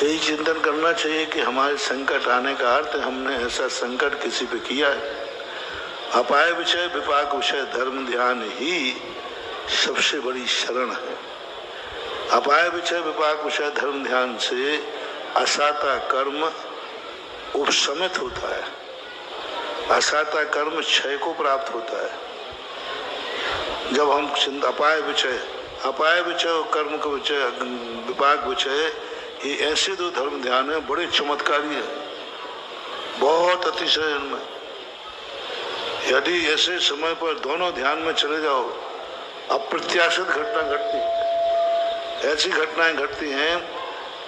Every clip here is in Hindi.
यही चिंतन करना चाहिए कि हमारे संकट आने का अर्थ हमने ऐसा संकट किसी पे किया है। अपाय विषय विपाक विषय धर्म ध्यान ही सबसे बड़ी शरण है। अपाय विषय विपाक विषय धर्म ध्यान से असाता कर्म उपशमित होता है, असाता कर्म क्षय को प्राप्त होता है। जब हम अपाय विषय और कर्म का विषय विपाक विषय, ये ऐसे दो धर्म ध्यान है, बड़े चमत्कारी है, बहुत अतिशय इनमें। यदि ऐसे समय पर दोनों ध्यान में चले जाओ, अप्रत्याशित घटना घटती, ऐसी घटनाएं घटती हैं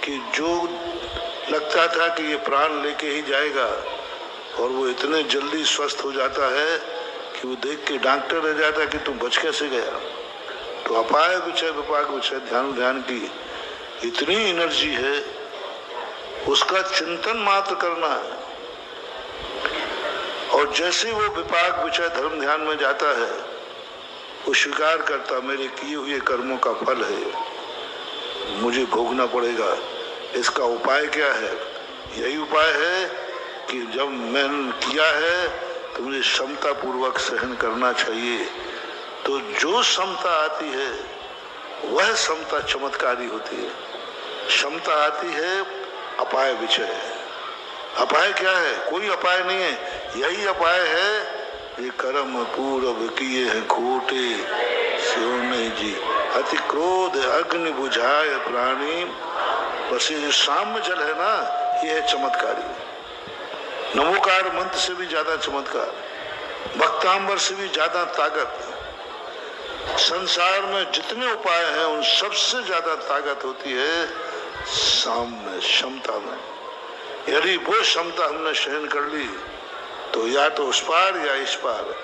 कि जो लगता था कि ये प्राण लेके ही जाएगा और वो इतने जल्दी स्वस्थ हो जाता है कि वो देख के डॉक्टर रह जाता है कि तुम बच कैसे गया। तो अपाय विषय विपाक विषय ध्यान की इतनी एनर्जी है, उसका चिंतन मात्र करना है। और जैसे वो विपाक विषय धर्म ध्यान में जाता है, वो स्वीकार करता मेरे किए हुए कर्मों का फल है, मुझे भोगना पड़ेगा। इसका उपाय क्या है? यही उपाय है कि जब मैंने किया है तो मुझे क्षमता पूर्वक सहन करना चाहिए। तो जो क्षमता आती है वह क्षमता चमत्कारी होती है। क्षमता आती है अपाय विषय। अपाय क्या है? कोई अपाय नहीं है, यही अपाय है ये कर्म पूर्व किए हैं खोटे सो नहीं जी, अति क्रोध अग्नि बुझाए प्राणी। बस ये जो साम्य जल है ना, ये है चमत्कारी। नमोकार मंत्र से भी ज्यादा चमत्कार, भक्तांबर से भी ज्यादा ताकत। संसार में जितने उपाय हैं उन सबसे ज्यादा ताकत होती है साम्य क्षमता में। यदि वो क्षमता हमने सहन कर ली तो या तो उस पार या इस पार,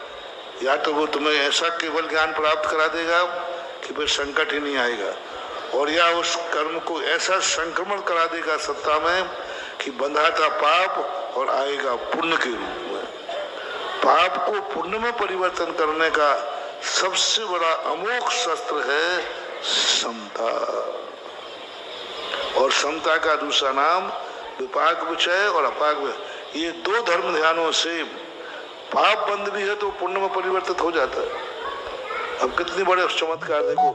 या तो वो तुम्हें ऐसा केवल ज्ञान प्राप्त करा देगा कि फिर संकट ही नहीं आएगा, और या उस कर्म को ऐसा संक्रमण करा देगा सत्ता में कि बंधा था पाप और आएगा पुण्य के रूप में। पाप को पुण्य में परिवर्तन करने का सबसे बड़ा अमोघ शस्त्र है समता। और समता का दूसरा नाम विपाक विषय और अपाक विषय। ये दो धर्म ध्यानों से पाप बंद भी है तो पुण्य में परिवर्तित हो जाता है। अब कितनी बड़े चमत्कार देखो।